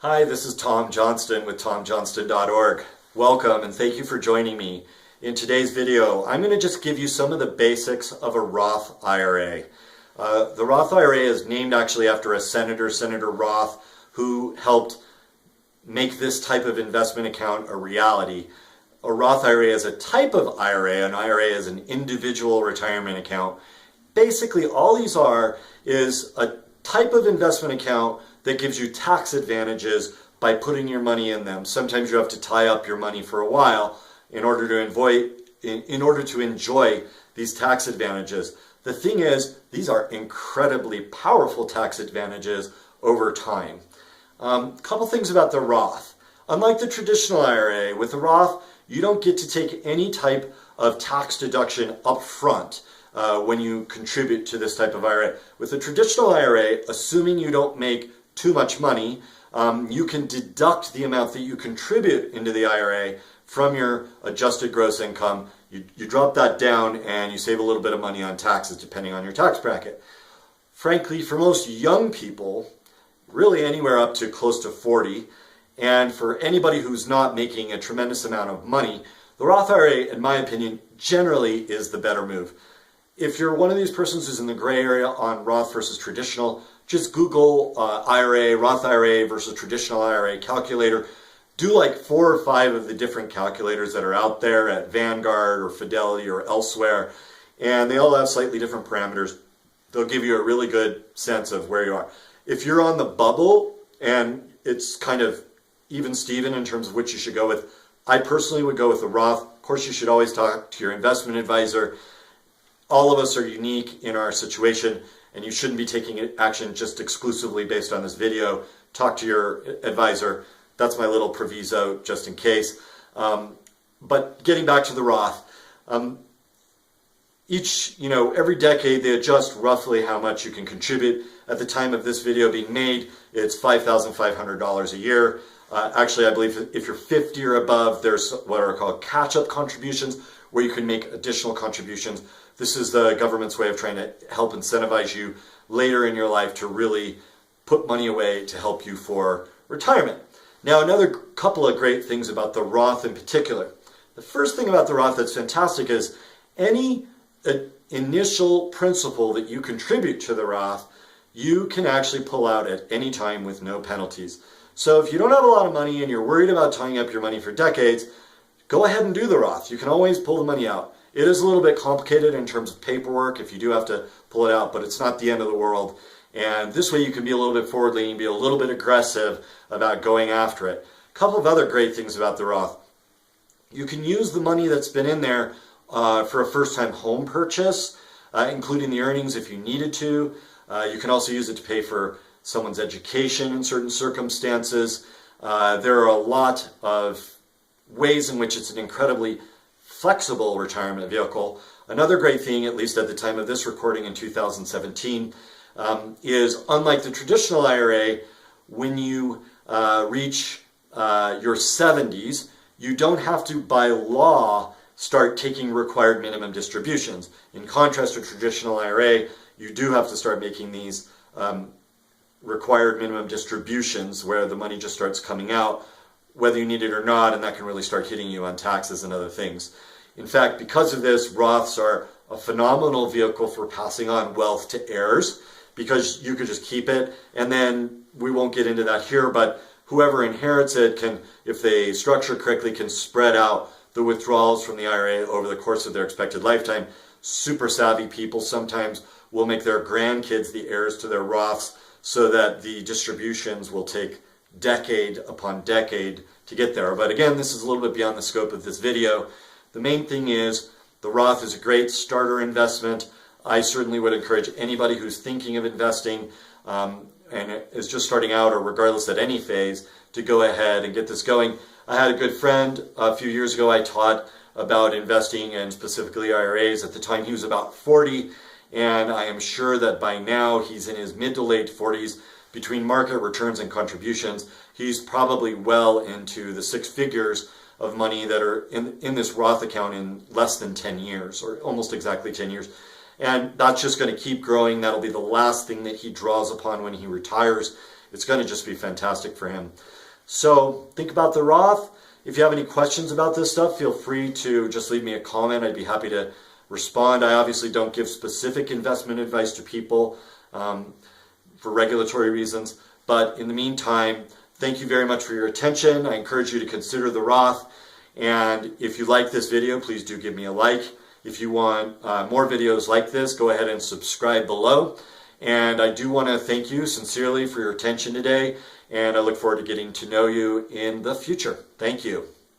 Hi, this is Tom Johnston with TomJohnston.org. Welcome and thank you for joining me. In today's video, I'm going to just give you some of the basics of a Roth IRA. The Roth IRA is named actually after a senator, Senator Roth, who helped make this type of investment account a reality. A Roth IRA is a type of IRA. An IRA is an individual retirement account. Basically, all these are is a type of investment account that gives you tax advantages by putting your money in them. Sometimes you have to tie up your money for a while in order to enjoy these tax advantages. The thing is, these are incredibly powerful tax advantages over time. Couple things about the Roth. Unlike the traditional IRA, with the Roth, you don't get to take any type of tax deduction up front when you contribute to this type of IRA. With the traditional IRA, assuming you don't make too much money, you can deduct the amount that you contribute into the IRA from your adjusted gross income. You drop that down and you save a little bit of money on taxes depending on your tax bracket. Frankly, for most young people, really anywhere up to close to 40, and for anybody who's not making a tremendous amount of money, the Roth IRA, in my opinion, generally is the better move. If you're one of these persons who's in the gray area on Roth versus traditional, just Google IRA, Roth IRA versus traditional IRA calculator. Do like 4 or 5 of the different calculators that are out there at Vanguard or Fidelity or elsewhere, and they all have slightly different parameters. They'll give you a really good sense of where you are. If you're on the bubble and it's kind of even Steven in terms of which you should go with, I personally would go with the Roth. Of course, you should always talk to your investment advisor. All of us are unique in our situation, and you shouldn't be taking action just exclusively based on this video. Talk to your advisor. That's my little proviso just in case. But getting back to the Roth, every decade they adjust roughly how much you can contribute. At the time of this video being made, it's $5,500 a year. Actually, I believe if you're 50 or above, there's what are called catch-up contributions, where you can make additional contributions. This is the government's way of trying to help incentivize you later in your life to really put money away to help you for retirement. Now, another couple of great things about the Roth in particular. The first thing about the Roth that's fantastic is any initial principal that you contribute to the Roth, you can actually pull out at any time with no penalties. So if you don't have a lot of money and you're worried about tying up your money for decades, go ahead and do the Roth. You can always pull the money out. It is a little bit complicated in terms of paperwork if you do have to pull it out, but it's not the end of the world. And this way you can be a little bit forward-leaning, be a little bit aggressive about going after it. A couple of other great things about the Roth. You can use the money that's been in there for a first-time home purchase, including the earnings if you needed to. You can also use it to pay for someone's education in certain circumstances. There are a lot of ways in which it's an incredibly flexible retirement vehicle. Another great thing, at least at the time of this recording in 2017, is unlike the traditional IRA, when you reach your 70s, you don't have to, by law, start taking required minimum distributions. In contrast to traditional IRA, you do have to start making these required minimum distributions where the money just starts coming out, whether you need it or not, and that can really start hitting you on taxes and other things. In fact, because of this, Roths are a phenomenal vehicle for passing on wealth to heirs, because you could just keep it, and then we won't get into that here, but whoever inherits it can, if they structure correctly, can spread out the withdrawals from the IRA over the course of their expected lifetime. Super savvy people sometimes will make their grandkids the heirs to their Roths so that the distributions will take decade upon decade to get there. But again, this is a little bit beyond the scope of this video. The main thing is the Roth is a great starter investment. I certainly would encourage anybody who's thinking of investing and is just starting out, or regardless at any phase, to go ahead and get this going. I had a good friend a few years ago. I taught about investing and specifically IRAs. At the time he was about 40, and I am sure that by now he's in his mid to late 40s. Between market returns and contributions, he's probably well into the 6 figures of money that are in this Roth account in less than 10 years, or almost exactly 10 years. And that's just going to keep growing. That'll be the last thing that he draws upon when he retires. it's going to just be fantastic for him. So think about the Roth. If you have any questions about this stuff, feel free to just leave me a comment. I'd be happy to respond. I obviously don't give specific investment advice to people for regulatory reasons. But in the meantime, thank you very much for your attention. I encourage you to consider the Roth. And if you like this video, please do give me a like. If you want more videos like this, go ahead and subscribe below. And I do want to thank you sincerely for your attention today. And I look forward to getting to know you in the future. Thank you.